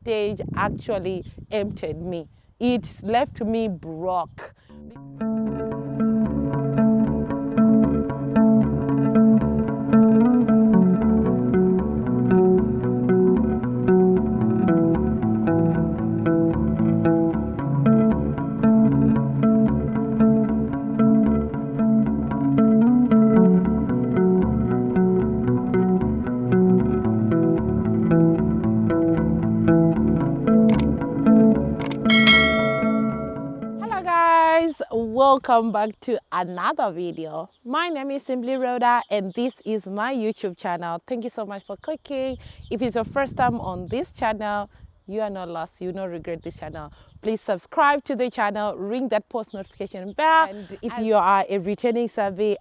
Stage actually emptied me. It left me broke. Hello guys, welcome back to another video. My name is Simply Rhoda and this is my YouTube channel. Thank you so much for clicking. If it's your first time on this channel, you are not lost, you will not regret this channel. Please subscribe to the channel, ring that post notification bell, and if you are a returning survey,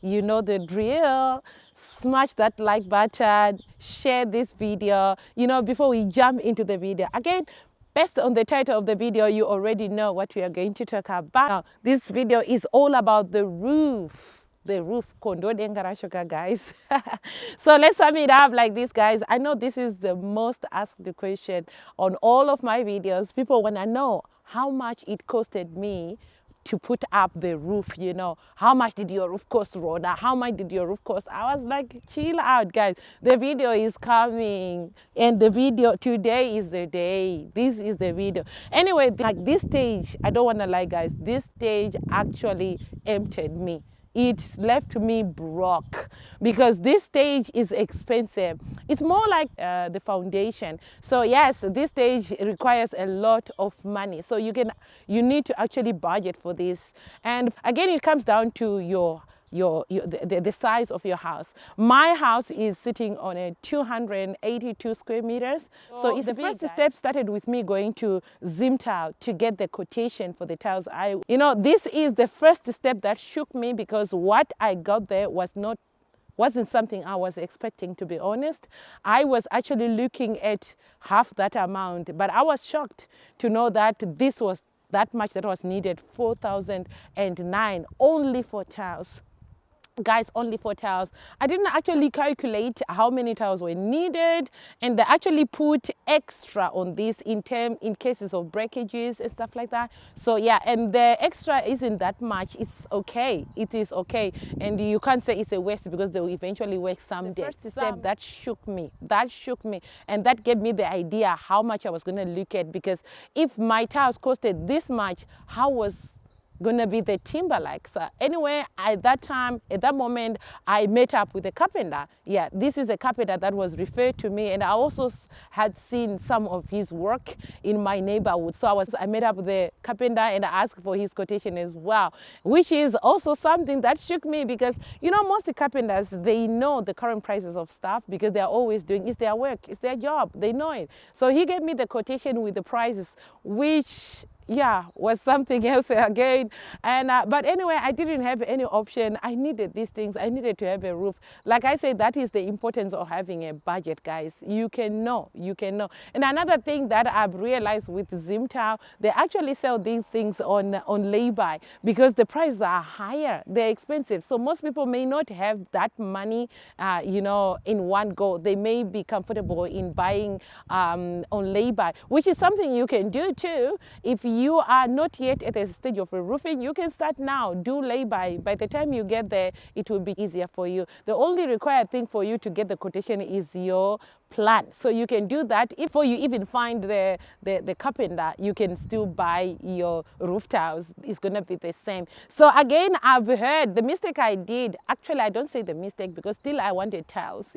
you know the drill. Smash that like button, share this video, before we jump into the video. Again, based on the title of the video, you already know what we are going to talk about. Now, this video is all about the roof. The roof, kondo dengarashoka, guys. So let's sum it up like this, guys. I know this is the most asked question on all of my videos. People want to know how much it costed me to put up the roof, How much did your roof cost, Rhoda? How much did your roof cost? I was like, chill out, guys. The video is coming. And the video, today is the day. This is the video. Anyway, like this stage, I don't want to lie, guys. This stage actually emptied me. It left me broke because this stage is expensive. It's more like the foundation. So yes, this stage requires a lot of money. So you need to actually budget for this. And again, it comes down to the size of your house. My house is sitting on a 282 square meters. So it's the first step started with me going to Zimbabwe to get the quotation for the tiles. This is the first step that shook me because what I got there wasn't something I was expecting, to be honest. I was actually looking at half that amount, but I was shocked to know that this was that much that was needed, 4,009 only for tiles. Guys, only for tiles. I didn't actually calculate how many tiles were needed, and they actually put extra on this in cases of breakages and stuff like that. So yeah, and the extra isn't that much. It's okay. It is okay, and you can't say it's a waste because they will eventually work someday. The first step that shook me, and that gave me the idea how much I was going to look at, because if my tiles costed this much, how was gonna be the timber like? So anyway, at that moment, I met up with a carpenter. Yeah, this is a carpenter that was referred to me, and I also had seen some of his work in my neighborhood. So I met up with the carpenter and I asked for his quotation as well, which is also something that shook me because most carpenters, they know the current prices of stuff because they're always doing, it's their work, it's their job, they know it. So he gave me the quotation with the prices, which was something else again. And but anyway, I didn't have any option. I needed these things. I needed to have a roof. Like I said, that is the importance of having a budget, guys. You can know. And another thing that I've realized with Zimbabwe, they actually sell these things on lay-by because the prices are higher. They're expensive. So most people may not have that money, in one go. They may be comfortable in buying on lay-by, which is something you can do too. If you are not yet at the stage of roofing, you can start now. Do lay-by. By the time you get there, it will be easier for you. The only required thing for you to get the quotation is your plan. So you can do that. Before you even find the carpenter, you can still buy your roof tiles. It's going to be the same. So again, I've heard the mistake I did. Actually, I don't say the mistake because still I wanted tiles.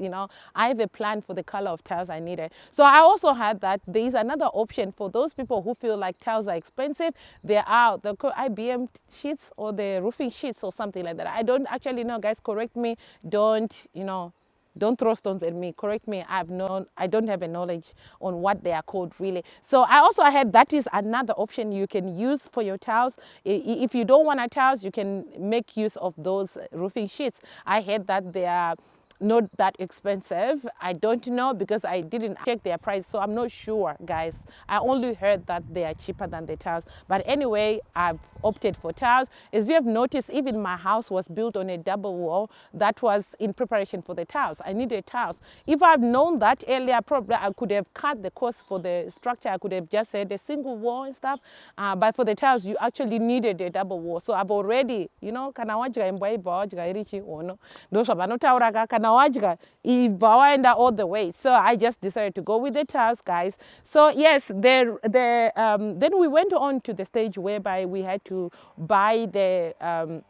I have a plan for the color of tiles I needed. So I also had that there is another option for those people who feel like tiles are expensive. There are the AGM sheets or the roofing sheets or something like that. I don't actually know, guys. Correct me. Don't throw stones at me. Correct me. I don't have a knowledge on what they are called really. So I also had that is another option you can use for your tiles. If you don't want a tiles, you can make use of those roofing sheets. I heard that they are not that expensive. I don't know because I didn't check their price, so I'm not sure, guys. I only heard that they are cheaper than the tiles. But anyway, I've opted for tiles. As you have noticed, even my house was built on a double wall. That was in preparation for the tiles. I needed tiles. If I've known that earlier, probably I could have cut the cost for the structure. I could have just said a single wall and stuff. But for the tiles, you actually needed a double wall. So I've already, you know, kana wadya imba ibva wadya irichi ono. Those are kana wadya ibva waenda all the way. So I just decided to go with the tiles, guys. So yes, then we went on to the stage whereby we had to buy the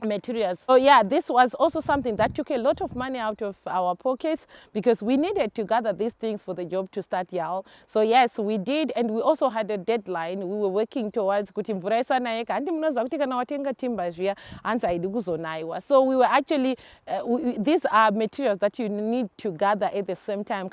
materials. So yeah, this was also something that took a lot of money out of our pockets because we needed to gather these things for the job to start, y'all. So yes, we did, and we also had a deadline we were working towards. So we were actually these are materials that you need to gather at the same time.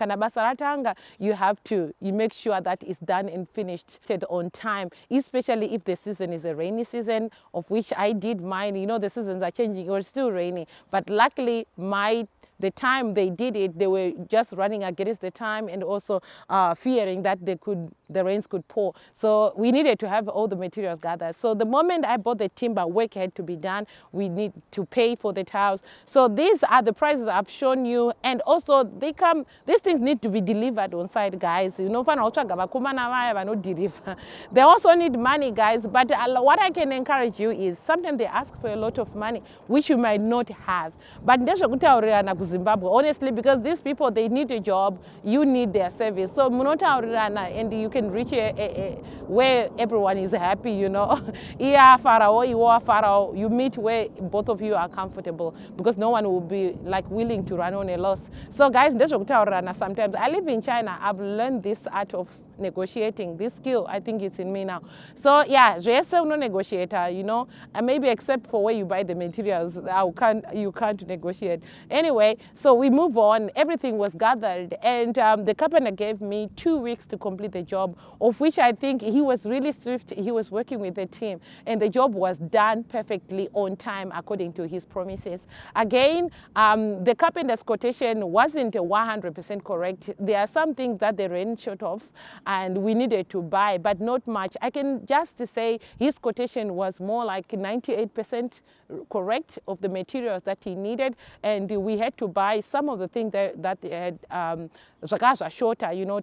You have to make sure that it's done and finished on time, especially if the season is a rainy season, of which I did mine. You know, the seasons are changing. It was still rainy, but luckily the time they did it, they were just running against the time and also fearing that the rains could pour. So we needed to have all the materials gathered. So the moment I bought the timber, work had to be done. We need to pay for the tiles. So these are the prices I've shown you, and also these things need to be delivered on site, guys. You know, they also need money, guys. But what I can encourage you is sometimes they ask for a lot of money, which you might not have. But Zimbabwe, honestly, because these people, they need a job, you need their service. So and you can reach where everyone is happy, you know. You meet where both of you are comfortable, because no one will be like willing to run on a loss. So guys, sometimes I live in China. I've learned this art of negotiating, this skill. I think it's in me now. So yeah, no negotiator, you know, and maybe except for where you buy the materials, you can't negotiate. Anyway, so we move on. Everything was gathered, and the carpenter gave me 2 weeks to complete the job, of which I think he was really swift. He was working with the team, and the job was done perfectly on time according to his promises. Again, the carpenter's quotation wasn't 100% correct. There are some things that they ran short of and we needed to buy, but not much. I can just say his quotation was more like 98% correct of the materials that he needed, and we had to buy some of the things that they had shorter, you know,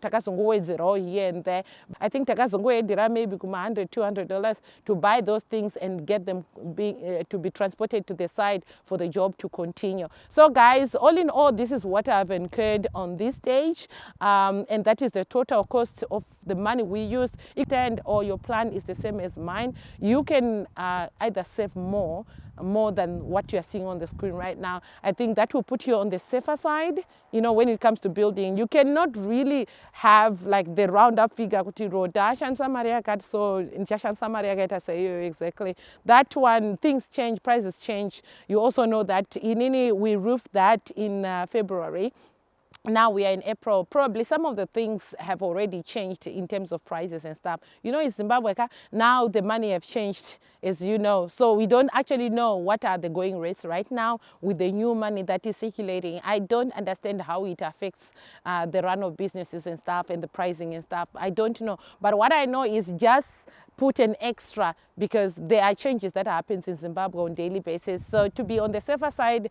here and there. I think maybe $100, $200 to buy those things and get them to be transported to the site for the job to continue. So guys, all in all, this is what I've incurred on this stage, and that is the total cost of the money we used. Or your plan is the same as mine, you can either save more than what you are seeing on the screen right now. I think that will put you on the safer side. You know, when it comes to building, you cannot really have like the roundup figure. So exactly that one, things change, prices change. You also know that we roofed that in February. Now we are in April. Probably some of the things have already changed in terms of prices and stuff. You know, in Zimbabwe, now the money have changed, as you know. So we don't actually know what are the going rates right now with the new money that is circulating. I don't understand how it affects the run of businesses and stuff and the pricing and stuff. I don't know. But what I know is just put an extra, because there are changes that happen in Zimbabwe on a daily basis. So to be on the safer side,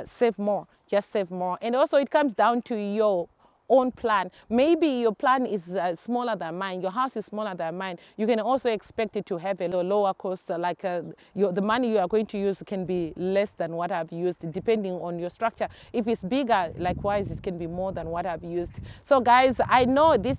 save more. Just save more. And also it comes down to your own plan. Maybe your plan is smaller than mine, your house is smaller than mine. You can also expect it to have a lower cost, like the money you are going to use can be less than what I've used, depending on your structure. If it's bigger, likewise, it can be more than what I've used. So guys, I know this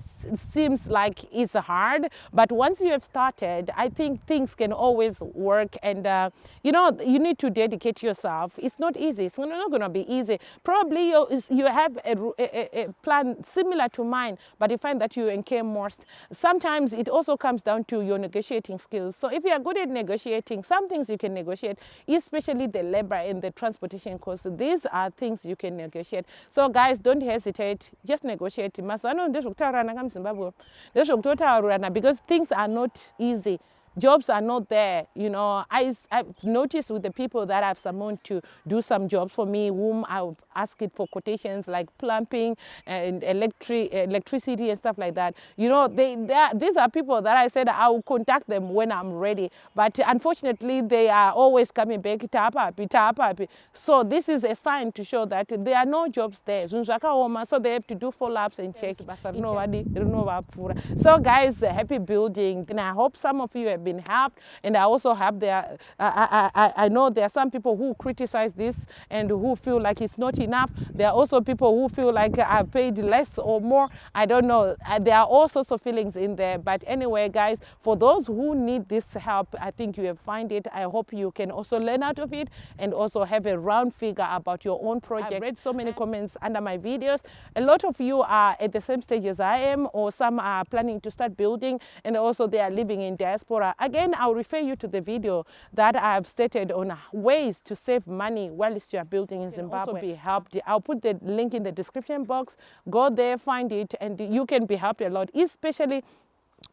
seems like it's hard, but once you have started, I think things can always work. And you know, you need to dedicate yourself. It's not easy. It's not going to be easy. Probably you have a plan similar to mine, but you find that you incur most. Sometimes it also comes down to your negotiating skills. So if you are good at negotiating, some things you can negotiate, especially the labor and the transportation costs. These are things you can negotiate. So guys, don't hesitate, just negotiate. Because things are not easy. jobs are not there. You know, I've noticed with the people that I've summoned to do some jobs for me, whom I've asked it for quotations like plumbing and electricity and stuff like that. You know, these are people that I said I will contact them when I'm ready. But unfortunately, they are always coming back, tap up. So this is a sign to show that there are no jobs there. So they have to do follow-ups and check. So guys, happy building. And I hope some of you have been helped. And I also have I know there are some people who criticize this and who feel like it's not enough. There are also people who feel like I've paid less or more. I don't know. There are all sorts of feelings in there. But anyway, guys, for those who need this help, I think you have found it. I hope you can also learn out of it and also have a round figure about your own project. I've read so many comments under my videos. A lot of you are at the same stage as I am, or some are planning to start building, and also they are living in diaspora. Again, I'll refer you to the video that I've stated on ways to save money whilst you are building in Zimbabwe. Also be helped. I'll put the link in the description box. Go there, find it, and you can be helped a lot, especially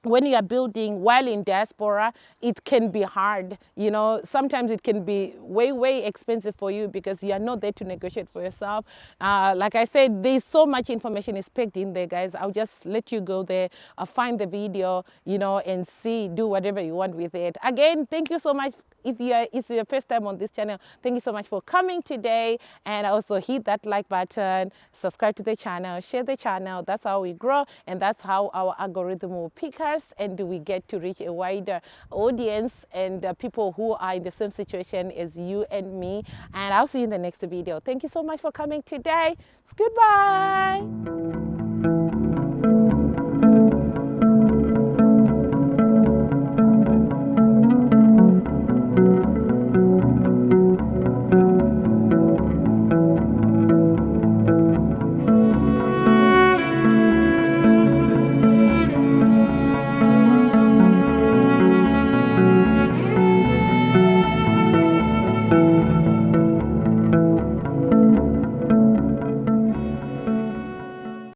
when you are building while in diaspora. It can be hard, you know. Sometimes it can be way expensive for you because you are not there to negotiate for yourself. Like I said, there's so much information is packed in there, guys. I'll just let you go there, find the video, you know, and see, do whatever you want with it. Again, thank you so much. If it's your first time on this channel, thank you so much for coming today. And also hit that like button, subscribe to the channel, share the channel. That's how we grow, and that's how our algorithm will pick us, and we get to reach a wider audience and people who are in the same situation as you and me. And I'll see you in the next video. Thank you so much for coming today. Goodbye.